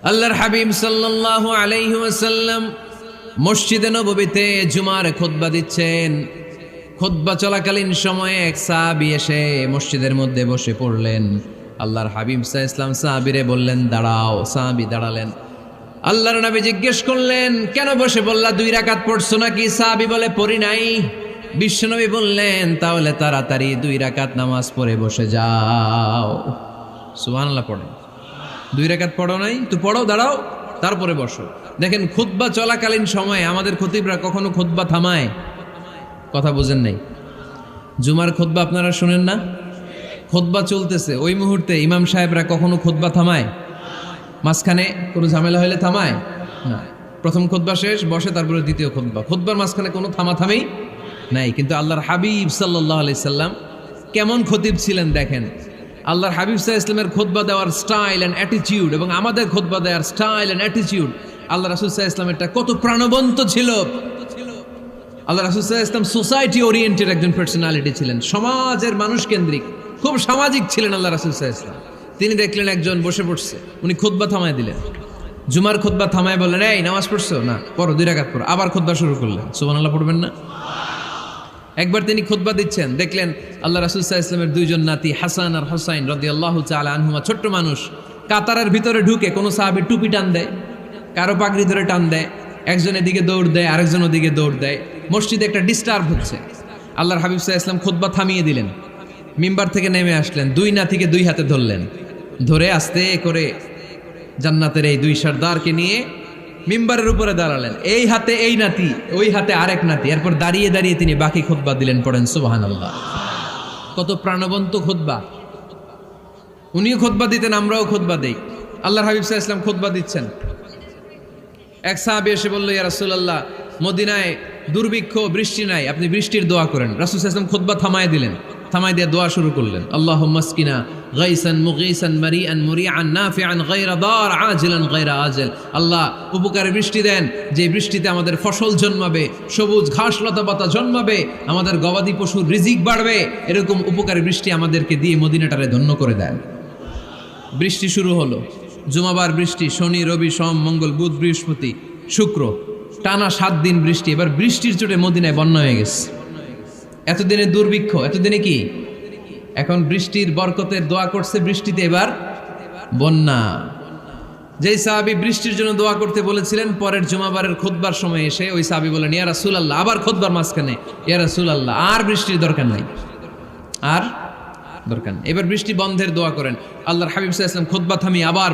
আল্লাহর হাবিব সাল্লাল্লাহু আলাইহি ওয়াসাল্লাম মসজিদে নববীতে জুমার খুতবা দিচ্ছেন। খুতবা চলাকালীন সময়ে এক সাহাবী এসে মসজিদের মধ্যে বসে পড়লেন। আল্লাহর হাবিব সাল্লাল্লাহু আলাইহি ওয়াসাল্লাম সাহাবীরে বললেন, দাঁড়াও। সাহাবী দাঁড়ালেন। আল্লাহর নবী জিজ্ঞেস করলেন, কেন বসে বললা? 2 রাকাত পড়ছো নাকি? সাহাবী বলে, পড়ি নাই। বিশ্বনবী বললেন, তাহলে তাড়াতাড়ি 2 রাকাত নামাজ পড়ে বসে যাও। সুবহানাল্লাহ পড়ে। 2 রাকাত পড়ো নাই তো পড়ো, দাঁড়াও, তারপরে বসো। দেখেন, খুতবা চলাকালীন সময়ে আমাদের খতিবরা কখনো খুতবা থামায়? কথা বুঝেন নাই? জুমার খুতবা আপনারা শুনেন না? খুতবা চলতেছে, ওই মুহূর্তে ইমাম সাহেবরা কখনো খুতবা থামায়? মাঝখানে কোনো ঝামেলা হলে থামায় না। প্রথম খুতবা শেষ, বসে, তারপরে দ্বিতীয় খুতবা। খুতবার মাঝখানে কোনো থামাথামি নাই। কিন্তু আল্লাহর হাবিব সাল্লাল্লাহু আলাইহি সাল্লাম কেমন খতিব ছিলেন দেখেন। আল্লাহর হাবিব সাল্লাল্লাহু আলাইহি সাল্লামের খুতবা দেওয়ার স্টাইল অ্যান্ড অ্যাটিটিউড এবং আমাদের খুতবা দেওয়ার স্টাইল অ্যান্ড অ্যাটিটিউড, আল্লাহ রাসূল সাল্লাল্লাহু আলাইহি সাল্লামেরটা কত প্রাণবন্ত ছিল। আল্লাহ রাসূল সাল্লাল্লাহু আলাইহি সাল্লাম সোসাইটি ওরিয়েন্টেড একজন পার্সোনালিটি ছিলেন, সমাজের মানুষ কেন্দ্রিক, খুব সামাজিক ছিলেন আল্লাহ রাসূল সাল্লাল্লাহু আলাইহি সাল্লাম। তিনি দেখলেন একজন বসে পড়ছে, উনি খুতবা থামায় দিলেন। জুমার খুতবা থামায় বললেন, এই নামাজ পড়ছো না? পড়ো, 2 রাকাত পড়ো। আবার খুতবা শুরু করলেন। সুবহানাল্লাহ পড়বেন না? একবার তিনি খুতবা দিচ্ছেন, দেখলেন আল্লাহ রাসূল সাল্লাল্লাহু আলাইহি ওয়াসাল্লামের 2 জন নাতি হাসান আর হুসাইন রাদিয়াল্লাহু তাআলা আনহুমা, ছোট্ট মানুষ, কাতারের ভিতরে ঢুকে কোন সাহাবী টুপি টান দেয়, কারো পাগড়ি ধরে টান দেয়, একজন এদিকে দৌড় দেয়, আরেকজন ওদিকে দৌড় দেয়। মসজিদে একটা ডিস্টার্ব হচ্ছে। আল্লাহর হাবিব সাল্লাল্লাহু আলাইহি ওয়াসাল্লাম খুতবা থামিয়ে দিলেন। মিম্বার থেকে নেমে আসলেন, 2 নাতিকে 2 হাতে ধরলেন, ধরে আস্তে করে জান্নাতের এই 2 সর্দারকে নিয়ে মিম্বারের উপরে দাঁড়ালেন। এই হাতে এই নাতি, ওই হাতে আরেক নাতি। এরপর দাঁড়িয়ে দাঁড়িয়ে তিনি বাকি খুতবা দিলেন। পড়েন সুবহানাল্লাহ। কত প্রাণবন্ত খুতবা। উনিও খুতবা দিতেন, আমরাও খুতবা দেই। আল্লাহর হাবিব সাল্লাল্লাহু আলাইহি ওয়াসাল্লাম খুতবা দিচ্ছেন। এক সাহাবী এসে বলল, ইয়া রাসূলুল্লাহ, মদিনায় দুর্ভিক্ষ, বৃষ্টি নাই, আপনি বৃষ্টির দোয়া করেন। রাসূল সাল্লাল্লাহু আলাইহি ওয়াসাল্লাম খুতবা থামায় দিলেন। থামায় দিয়ে দোয়া শুরু করলেন, আল্লাহুম্মা আসকিনা গাইসান মুগীসান মারিআন মুরিআন নাফিআন গায়রা দার আজিলান গায়রা আজল। আল্লাহ, উপকারে বৃষ্টি দেন, যে বৃষ্টিতে আমাদের ফসল জন্মাবে, সবুজ ঘাস লতা পাতা জন্মাবে, আমাদের গবাদি পশুর রিজিক বাড়বে, এরকম উপকারী বৃষ্টি আমাদেরকে দিয়ে মদিনাটারে ধন্য করে দেন। বৃষ্টি শুরু হলো। জুমাবার বৃষ্টি, শনি রবি সোম মঙ্গল বুধ বৃহস্পতি শুক্র, টানা 7 দিন বৃষ্টি। এবার বৃষ্টির চোটে মদিনায় বন্যা হয়ে গেছে। এতদিনে দুর্ভিক্ষ, এতদিনে কি? এখন বৃষ্টির বরকতের দোয়া করছে, বৃষ্টিতে এবার বন্যা। যেই সাহাবী বৃষ্টির জন্য দোয়া করতে বলেছিলেন, পরের জুমাবারের খুতবার সময় এসে ওই সাহাবী বলেন, ইয়া রাসূলুল্লাহ, আবার খুতবার মাঝখানে, ইয়া রাসূলুল্লাহ, আর বৃষ্টির দরকার নাই, আর দরকার নেই, এবার বৃষ্টি বন্ধের দোয়া করেন। আল্লাহর হাবিব সাল্লাল্লাহু আলাইহি ওয়াসাল্লাম খুতবা থামিয়ে আবার